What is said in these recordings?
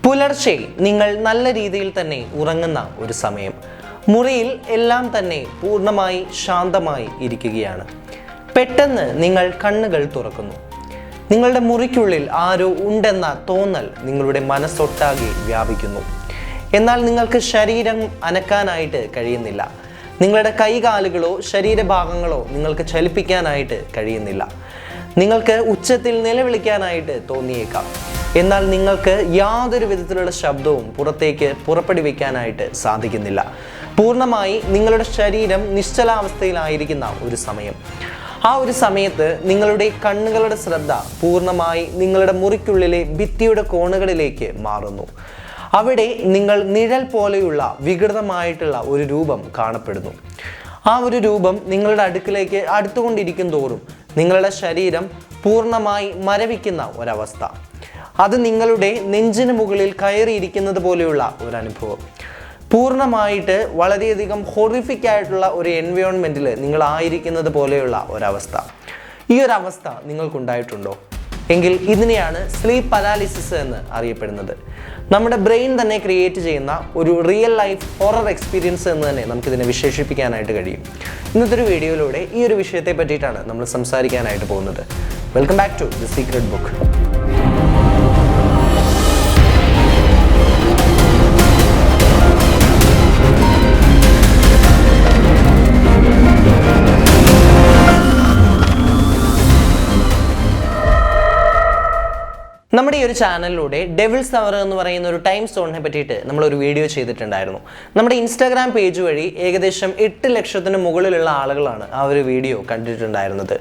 പുലർച്ചെ നിങ്ങൾ നല്ല രീതിയിൽ തന്നെ ഉറങ്ങുന്ന ഒരു സമയം. മുറിയിൽ എല്ലാം തന്നെ പൂർണ്ണമായി ശാന്തമായി ഇരിക്കുകയാണ്. പെട്ടെന്ന് നിങ്ങൾ കണ്ണുകൾ തുറക്കുന്നു. നിങ്ങളുടെ മുറിക്കുള്ളിൽ ആരോ ഉണ്ടെന്ന തോന്നൽ നിങ്ങളുടെ മനസ്സൊട്ടാകെ വ്യാപിക്കുന്നു. എന്നാൽ നിങ്ങൾക്ക് ശരീരം അനക്കാനായിട്ട് കഴിയുന്നില്ല. നിങ്ങളുടെ കൈകാലുകളോ ശരീരഭാഗങ്ങളോ നിങ്ങൾക്ക് ചലിപ്പിക്കാനായിട്ട് കഴിയുന്നില്ല. നിങ്ങൾക്ക് ഉച്ചത്തിൽ നിലവിളിക്കാനായിട്ട് തോന്നിയേക്കാം. എന്നാൽ നിങ്ങൾക്ക് യാതൊരു വിധത്തിലുള്ള ശബ്ദവും പുറത്തേക്ക് പുറപ്പെടുവിക്കാനായിട്ട് സാധിക്കുന്നില്ല. പൂർണ്ണമായി നിങ്ങളുടെ ശരീരം നിശ്ചലാവസ്ഥയിലായിരിക്കുന്ന ഒരു സമയം. ആ ഒരു സമയത്ത് നിങ്ങളുടെ കണ്ണുകളുടെ ശ്രദ്ധ പൂർണ്ണമായി നിങ്ങളുടെ മുറിക്കുള്ളിലെ ഭിത്തിയുടെ കോണുകളിലേക്ക് മാറുന്നു. അവിടെ നിങ്ങൾ നിഴൽ പോലെയുള്ള വികൃതമായിട്ടുള്ള ഒരു രൂപം കാണപ്പെടുന്നു. ആ ഒരു രൂപം നിങ്ങളുടെ അടുക്കിലേക്ക് അടുത്തുകൊണ്ടിരിക്കും തോറും നിങ്ങളുടെ ശരീരം പൂർണ്ണമായി മരവിക്കുന്ന ഒരവസ്ഥ. അത് നിങ്ങളുടെ നെഞ്ചിന് മുകളിൽ കയറിയിരിക്കുന്നത് പോലെയുള്ള ഒരു അനുഭവം. പൂർണ്ണമായിട്ട് വളരെയധികം ഹൊറിഫിക് ആയിട്ടുള്ള ഒരു എൻവയോൺമെൻറ്റിൽ നിങ്ങളായിരിക്കുന്നത് പോലെയുള്ള ഒരവസ്ഥ. ഈ ഒരു അവസ്ഥ നിങ്ങൾക്കുണ്ടായിട്ടുണ്ടോ? എങ്കിൽ ഇതിനെയാണ് സ്ലീപ്പ് പരാലിസിസ് എന്ന് അറിയപ്പെടുന്നത്. നമ്മുടെ ബ്രെയിൻ തന്നെ ക്രിയേറ്റ് ചെയ്യുന്ന ഒരു റിയൽ ലൈഫ് ഹൊറർ എക്സ്പീരിയൻസ് എന്ന് തന്നെ നമുക്കിതിനെ വിശേഷിപ്പിക്കാനായിട്ട് കഴിയും. ഇന്നത്തെ ഒരു വീഡിയോയിലൂടെ ഈ ഒരു വിഷയത്തെ പറ്റിയിട്ടാണ് നമ്മൾ സംസാരിക്കാനായിട്ട് പോകുന്നത്. Welcome back to the secret book. നമ്മുടെ ഈ ഒരു ചാനലിലൂടെ ഡെവിൾസ് അവർ എന്ന് പറയുന്ന ഒരു ടൈം സോണിനെ പറ്റിയിട്ട് നമ്മളൊരു വീഡിയോ ചെയ്തിട്ടുണ്ടായിരുന്നു. നമ്മുടെ ഇൻസ്റ്റാഗ്രാം പേജ് വഴി ഏകദേശം 8 ലക്ഷത്തിന് മുകളിലുള്ള ആളുകളാണ് ആ ഒരു വീഡിയോ കണ്ടിട്ടുണ്ടായിരുന്നത്.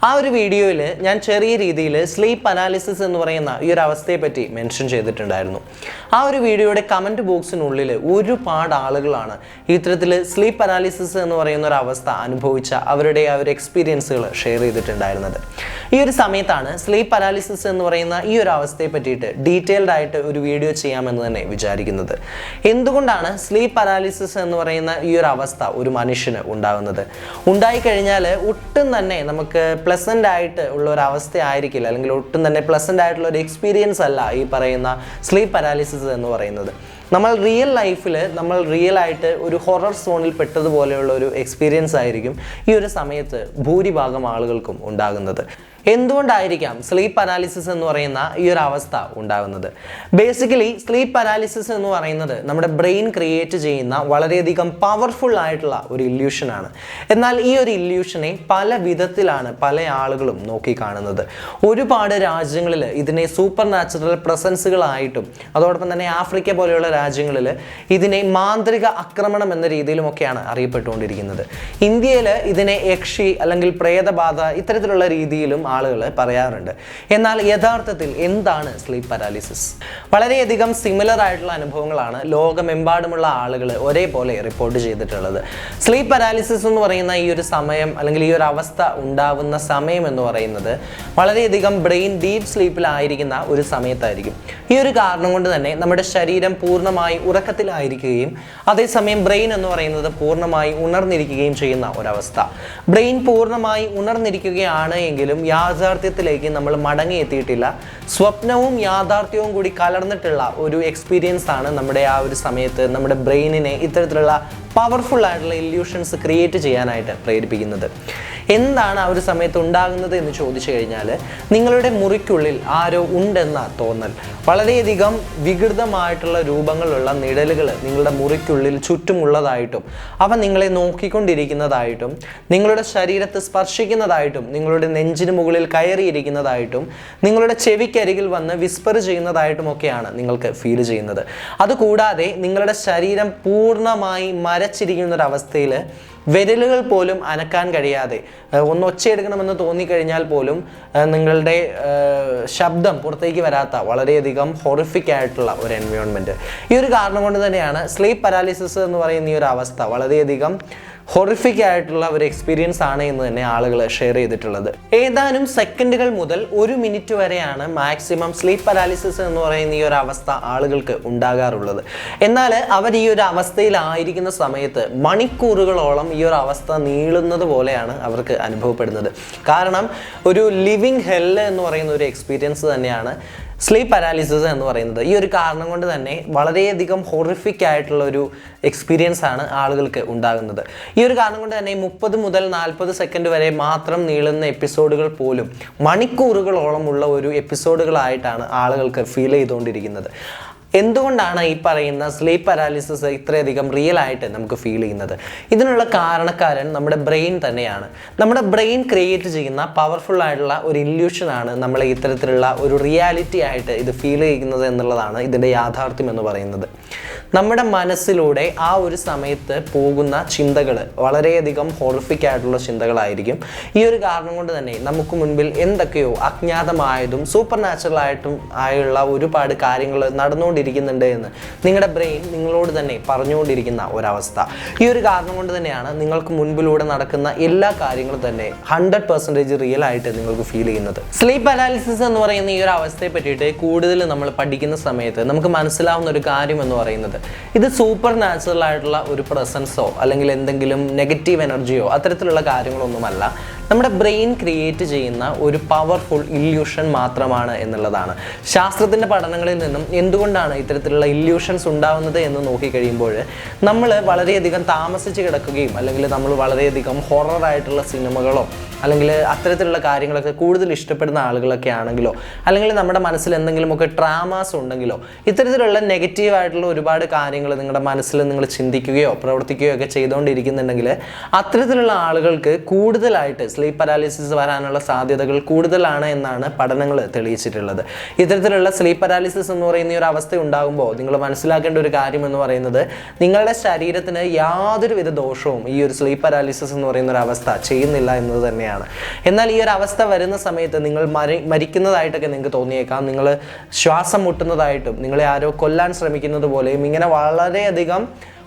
ആ ഒരു വീഡിയോയിൽ ഞാൻ ചെറിയ രീതിയിൽ സ്ലീപ്പ് അനാലിസിസ് എന്ന് പറയുന്ന ഈ ഒരു അവസ്ഥയെ പറ്റി മെൻഷൻ ചെയ്തിട്ടുണ്ടായിരുന്നു. ആ ഒരു വീഡിയോയുടെ കമൻറ്റ് ബോക്സിനുള്ളിൽ ഒരുപാട് ആളുകളാണ് ഇത്തരത്തിൽ സ്ലീപ്പ് അനാലിസിസ് എന്ന് പറയുന്ന ഒരു അവസ്ഥ അനുഭവിച്ച അവരുടെ ആ ഒരു എക്സ്പീരിയൻസുകൾ ഷെയർ ചെയ്തിട്ടുണ്ടായിരുന്നത്. ഈ ഒരു സമയത്താണ് സ്ലീപ്പ് അനാലിസിസ് എന്ന് പറയുന്ന ഈ ഒരു അവസ്ഥയെ പറ്റിയിട്ട് ഡീറ്റെയിൽഡ് ആയിട്ട് ഒരു വീഡിയോ ചെയ്യാമെന്ന് തന്നെ വിചാരിക്കുന്നത്. എന്തുകൊണ്ടാണ് സ്ലീപ്പ് പരാലിസിസ് എന്ന് പറയുന്ന ഈ ഒരു അവസ്ഥ ഒരു മനുഷ്യന് ഉണ്ടായിക്കഴിഞ്ഞാൽ ഒട്ടും തന്നെ നമുക്ക് പ്ലസൻ്റ് ആയിട്ട് ഉള്ള ഒരു അവസ്ഥ ആയിരിക്കില്ല, അല്ലെങ്കിൽ ഒട്ടും തന്നെ പ്ലസൻ്റ് ആയിട്ടുള്ള ഒരു എക്സ്പീരിയൻസ് അല്ല ഈ പറയുന്ന സ്ലീപ്പ് പരാലിസിസ് എന്ന് പറയുന്നത്. നമ്മൾ റിയൽ ലൈഫിൽ നമ്മൾ റിയൽ ആയിട്ട് ഒരു ഹൊറർ സോണിൽ പെട്ടതുപോലെയുള്ള ഒരു എക്സ്പീരിയൻസ് ആയിരിക്കും ഈ ഒരു സമയത്ത് ഭൂരിഭാഗം ആളുകൾക്കും ഉണ്ടാകുന്നത്. എന്തുകൊണ്ടായിരിക്കാം സ്ലീപ്പ് പരാലിസിസ് എന്ന് പറയുന്ന ഈ ഒരു അവസ്ഥ ഉണ്ടാകുന്നത്? ബേസിക്കലി സ്ലീപ്പ് പരാലിസിസ് എന്ന് പറയുന്നത് നമ്മുടെ ബ്രെയിൻ ക്രിയേറ്റ് ചെയ്യുന്ന വളരെയധികം പവർഫുൾ ആയിട്ടുള്ള ഒരു ഇല്യൂഷനാണ്. എന്നാൽ ഈ ഒരു ഇല്യൂഷനെ പല വിധത്തിലാണ് പല ആളുകളും നോക്കിക്കാണുന്നത്. ഒരുപാട് രാജ്യങ്ങളിൽ ഇതിനെ സൂപ്പർ നാച്ചുറൽ പ്രസൻസുകളായിട്ടും അതോടൊപ്പം തന്നെ ആഫ്രിക്ക പോലെയുള്ള രാജ്യങ്ങളിൽ ഇതിനെ മാന്ത്രിക ആക്രമണം എന്ന രീതിയിലുമൊക്കെയാണ് അറിയപ്പെട്ടുകൊണ്ടിരിക്കുന്നത്. ഇന്ത്യയിൽ ഇതിനെ യക്ഷി അല്ലെങ്കിൽ പ്രേതബാധ ഇത്തരത്തിലുള്ള രീതിയിലും ആളുകൾ പറയാറുണ്ട്. എന്നാൽ യഥാർത്ഥത്തിൽ എന്താണ് സ്ലീപ്പ് പരാലിസിസ്? വളരെയധികം സിമിലർ ആയിട്ടുള്ള അനുഭവങ്ങളാണ് ലോകമെമ്പാടുമുള്ള ആളുകൾ ഒരേപോലെ റിപ്പോർട്ട് ചെയ്തിട്ടുള്ളത്. സ്ലീപ്പ് പരാലിസിസ് എന്ന് പറയുന്ന ഈ ഒരു സമയം അല്ലെങ്കിൽ ഈ ഒരു അവസ്ഥ ഉണ്ടാവുന്ന സമയം എന്ന് പറയുന്നത് വളരെയധികം ബ്രെയിൻ ഡീപ്പ് സ്ലീപ്പിലായിരിക്കുന്ന ഒരു സമയത്തായിരിക്കും. ഈ ഒരു കാരണം കൊണ്ട് തന്നെ നമ്മുടെ ശരീരം പൂർണ്ണമായി ഉറക്കത്തിലായിരിക്കുകയും അതേസമയം ബ്രെയിൻ എന്ന് പറയുന്നത് പൂർണ്ണമായി ഉണർന്നിരിക്കുകയും ചെയ്യുന്ന ഒരവസ്ഥ. ബ്രെയിൻ പൂർണ്ണമായി ഉണർന്നിരിക്കുകയാണ് എങ്കിലും യാഥാർത്ഥ്യത്തിലേക്ക് നമ്മൾ മടങ്ങിയെത്തിയിട്ടില്ല. സ്വപ്നവും യാഥാർത്ഥ്യവും കൂടി കലർന്നിട്ടുള്ള ഒരു എക്സ്പീരിയൻസ് ആണ് നമ്മുടെ ആ ഒരു സമയത്ത് നമ്മുടെ ബ്രെയിനിനെ ഇത്തരത്തിലുള്ള പവർഫുൾ ആയിട്ടുള്ള ഇല്യൂഷൻസ് ക്രിയേറ്റ് ചെയ്യാനായിട്ട് പ്രേരിപ്പിക്കുന്നത്. എന്താണ് ആ ഒരു സമയത്ത് ഉണ്ടാകുന്നത് എന്ന് ചോദിച്ചു കഴിഞ്ഞാൽ, നിങ്ങളുടെ മുറിക്കുള്ളിൽ ആരോ ഉണ്ടെന്ന തോന്നൽ. വളരെയധികം വികൃതമായിട്ടുള്ള രൂപങ്ങളുള്ള നിഴലുകൾ നിങ്ങളുടെ മുറിക്കുള്ളിൽ ചുറ്റുമുള്ളതായിട്ടും അവ നിങ്ങളെ നോക്കിക്കൊണ്ടിരിക്കുന്നതായിട്ടും നിങ്ങളുടെ ശരീരത്തെ സ്പർശിക്കുന്നതായിട്ടും നിങ്ങളുടെ നെഞ്ചിന് മുകളിൽ കയറിയിരിക്കുന്നതായിട്ടും നിങ്ങളുടെ ചെവിക്കരികിൽ വന്ന് വിസ്പർ ചെയ്യുന്നതായിട്ടും ഒക്കെയാണ് നിങ്ങൾക്ക് ഫീൽ ചെയ്യുന്നത്. അതുകൂടാതെ നിങ്ങളുടെ ശരീരം പൂർണ്ണമായി മരച്ചിരിക്കുന്ന ഒരവസ്ഥയിൽ വിരലുകൾ പോലും അനക്കാൻ കഴിയാതെ ഒന്ന് ഒച്ചയെടുക്കണമെന്ന് തോന്നിക്കഴിഞ്ഞാൽ പോലും നിങ്ങളുടെ ശബ്ദം പുറത്തേക്ക് വരാത്ത വളരെയധികം ഹൊറിഫിക് ആയിട്ടുള്ള ഒരു എൻവയോൺമെൻറ്റ്. ഈ ഒരു കാരണം കൊണ്ട് തന്നെയാണ് സ്ലീപ്പ് പരാലിസിസ് എന്ന് പറയുന്ന ഈ ഒരു അവസ്ഥ വളരെയധികം ഹൊറിഫിക് ആയിട്ടുള്ള ഒരു എക്സ്പീരിയൻസ് ആണ് എന്ന് തന്നെ ആളുകൾ ഷെയർ ചെയ്തിട്ടുള്ളത്. ഏതാനും സെക്കൻഡുകൾ മുതൽ 1 മിനിറ്റ് വരെയാണ് മാക്സിമം സ്ലീപ്പ് പരാലിസിസ് എന്ന് പറയുന്ന ഈ ഒരു അവസ്ഥ ആളുകൾക്ക് ഉണ്ടാകാറുള്ളത്. എന്നാൽ അവർ ഈ ഒരു അവസ്ഥയിലായിരിക്കുന്ന സമയത്ത് മണിക്കൂറുകളോളം ഈ ഒരു അവസ്ഥ നീളുന്നത് പോലെയാണ് അവർക്ക് അനുഭവപ്പെടുന്നത്. കാരണം ഒരു ലിവിങ് ഹെല്ല് എന്ന് പറയുന്ന ഒരു എക്സ്പീരിയൻസ് തന്നെയാണ് സ്ലീപ്പ് പാരാലിസിസ് എന്ന് പറയുന്നത് ഈ ഒരു കാരണം കൊണ്ട് തന്നെ വളരെയധികം ഹൊറിഫിക് ആയിട്ടുള്ള ഒരു എക്സ്പീരിയൻസ് ആണ് ആളുകൾക്ക് ഉണ്ടാകുന്നത്. ഈ ഒരു കാരണം കൊണ്ട് തന്നെ 30 മുതൽ 40 സെക്കൻഡ് വരെ മാത്രം നീളുന്ന എപ്പിസോഡുകൾ പോലും മണിക്കൂറുകളോളമുള്ള ഒരു എപ്പിസോഡുകളായിട്ടാണ് ആളുകൾക്ക് ഫീൽ ചെയ്തുകൊണ്ടിരിക്കുന്നത്. എന്തുകൊണ്ടാണ് ഈ പറയുന്ന സ്ലീപ്പ് പാരാലിസിസ് ഇത്രയധികം റിയൽ ആയിട്ട് നമുക്ക് ഫീൽ ചെയ്യുന്നത്? ഇതിനുള്ള കാരണക്കാരൻ നമ്മുടെ ബ്രെയിൻ തന്നെയാണ്. നമ്മുടെ ബ്രെയിൻ ക്രിയേറ്റ് ചെയ്യുന്ന പവർഫുൾ ആയിട്ടുള്ള ഒരു ഇല്യൂഷനാണ് നമ്മളെ ഇത്തരത്തിലുള്ള ഒരു റിയാലിറ്റി ആയിട്ട് ഇത് ഫീൽ ചെയ്യുന്നത് എന്നുള്ളതാണ് ഇതിൻ്റെ യാഥാർത്ഥ്യം എന്ന് പറയുന്നത്. നമ്മുടെ മനസ്സിലൂടെ ആ ഒരു സമയത്ത് പോകുന്ന ചിന്തകൾ വളരെയധികം ഹോറിഫിക് ആയിട്ടുള്ള ചിന്തകളായിരിക്കും. ഈ ഒരു കാരണം കൊണ്ട് തന്നെ നമുക്ക് മുൻപിൽ എന്തൊക്കെയോ അജ്ഞാതമായതും സൂപ്പർ നാച്ചുറൽ ആയിട്ടും ആയുള്ള ഒരുപാട് കാര്യങ്ങൾ നടന്നുകൊണ്ടിരിക്കുന്നുണ്ട് എന്ന് നിങ്ങളുടെ ബ്രെയിൻ നിങ്ങളോട് തന്നെ പറഞ്ഞുകൊണ്ടിരിക്കുന്ന ഒരവസ്ഥ. ഈ ഒരു കാരണം കൊണ്ട് തന്നെയാണ് നിങ്ങൾക്ക് മുൻപിലൂടെ നടക്കുന്ന എല്ലാ കാര്യങ്ങളും തന്നെ 100% റിയൽ ആയിട്ട് നിങ്ങൾക്ക് ഫീൽ ചെയ്യുന്നത്. സ്ലീപ്പ് പാരാലിസിസ് എന്ന് പറയുന്ന ഈ ഒരു അവസ്ഥയെ പറ്റിയിട്ട് കൂടുതൽ നമ്മൾ പഠിക്കുന്ന സമയത്ത് നമുക്ക് മനസ്സിലാവുന്ന ഒരു കാര്യം എന്ന് പറയുന്നത് ഇത് സൂപ്പർ നാച്ചുറൽ ആയിട്ടുള്ള ഒരു പ്രസൻസോ അല്ലെങ്കിൽ എന്തെങ്കിലും നെഗറ്റീവ് എനർജിയോ അത്തരത്തിലുള്ള കാര്യങ്ങളൊന്നുമല്ല. നമ്മുടെ ബ്രെയിൻ ക്രിയേറ്റ് ചെയ്യുന്ന ഒരു പവർഫുൾ ഇല്യൂഷൻ മാത്രമാണ് എന്നുള്ളതാണ്. ശാസ്ത്രത്തിൻ്റെ പഠനങ്ങളിൽ നിന്നും എന്തുകൊണ്ടാണ് ഇത്തരത്തിലുള്ള ഇല്യൂഷൻസ് ഉണ്ടാവുന്നത് എന്ന് നോക്കിക്കഴിയുമ്പോൾ നമ്മൾ വളരെയധികം താമസിച്ച് കിടക്കുകയും അല്ലെങ്കിൽ നമ്മൾ വളരെയധികം ഹൊററായിട്ടുള്ള സിനിമകളോ അല്ലെങ്കിൽ അത്തരത്തിലുള്ള കാര്യങ്ങളൊക്കെ കൂടുതൽ ഇഷ്ടപ്പെടുന്ന ആളുകളൊക്കെ ആണെങ്കിലോ അല്ലെങ്കിൽ നമ്മുടെ മനസ്സിൽ എന്തെങ്കിലുമൊക്കെ ട്രാമാസ് ഉണ്ടെങ്കിലോ ഇത്തരത്തിലുള്ള നെഗറ്റീവായിട്ടുള്ള ഒരുപാട് കാര്യങ്ങൾ നിങ്ങളുടെ മനസ്സിൽ നിങ്ങൾ ചിന്തിക്കുകയോ പ്രവർത്തിക്കുകയോ ഒക്കെ ചെയ്തുകൊണ്ടിരിക്കുന്നുണ്ടെങ്കിൽ അത്തരത്തിലുള്ള ആളുകൾക്ക് കൂടുതലായിട്ട് സ്ലീപ്പ് പാരാലിസിസ് വരാനുള്ള സാധ്യതകൾ കൂടുതലാണ് എന്നാണ് പഠനങ്ങൾ തെളിയിച്ചിട്ടുള്ളത്. ഇത്തരത്തിലുള്ള സ്ലീപ്പ് പാരാലിസിസ് എന്ന് പറയുന്ന ഒരു അവസ്ഥ ഉണ്ടാകുമ്പോൾ നിങ്ങൾ മനസ്സിലാക്കേണ്ട ഒരു കാര്യം എന്ന് പറയുന്നത് നിങ്ങളുടെ ശരീരത്തിന് യാതൊരുവിധ ദോഷവും ഈ ഒരു സ്ലീപ്പ് പാരാലിസിസ് എന്ന് പറയുന്ന ഒരു അവസ്ഥ ചെയ്യുന്നില്ല എന്നത് തന്നെയാണ്. എന്നാൽ ഈ ഒരു അവസ്ഥ വരുന്ന സമയത്ത് നിങ്ങൾ മരിക്കുന്നതായിട്ടൊക്കെ നിങ്ങൾക്ക് തോന്നിയേക്കാം, നിങ്ങൾ ശ്വാസം മുട്ടുന്നതായിട്ടും നിങ്ങളെ ആരോ കൊല്ലാൻ ശ്രമിക്കുന്നത് പോലെയും ഇങ്ങനെ വളരെയധികം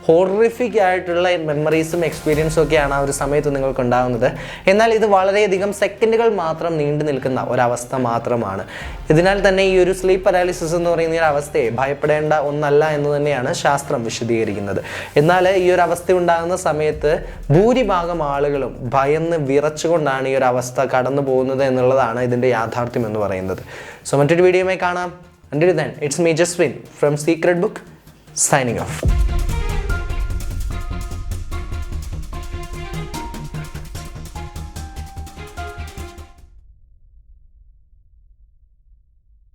ഹോറിഫിക് ആയിട്ടുള്ള മെമ്മറീസും എക്സ്പീരിയൻസും ഒക്കെയാണ് ആ ഒരു സമയത്ത് നിങ്ങൾക്ക് ഉണ്ടാകുന്നത്. എന്നാൽ ഇത് വളരെയധികം സെക്കൻഡുകൾ മാത്രം നീണ്ടു നിൽക്കുന്ന ഒരവസ്ഥ മാത്രമാണ്. ഇതിനാൽ തന്നെ ഈ ഒരു സ്ലീപ്പ് പാരാലിസിസ് എന്ന് പറയുന്ന ഒരു അവസ്ഥയെ ഭയപ്പെടേണ്ട ഒന്നല്ല എന്ന് തന്നെയാണ് ശാസ്ത്രം വിശദീകരിക്കുന്നത്. എന്നാൽ ഈ ഒരു അവസ്ഥ ഉണ്ടാകുന്ന സമയത്ത് ഭൂരിഭാഗം ആളുകളും ഭയന്ന് വിറച്ചുകൊണ്ടാണ് ഈ ഒരു അവസ്ഥ കടന്നു പോകുന്നത് എന്നുള്ളതാണ് ഇതിൻ്റെ യാഥാർത്ഥ്യം എന്ന് പറയുന്നത്. സോ മറ്റൊരു വീഡിയോയുമായി കാണാം. Until then, it's me Jaswin from Secret Book signing off.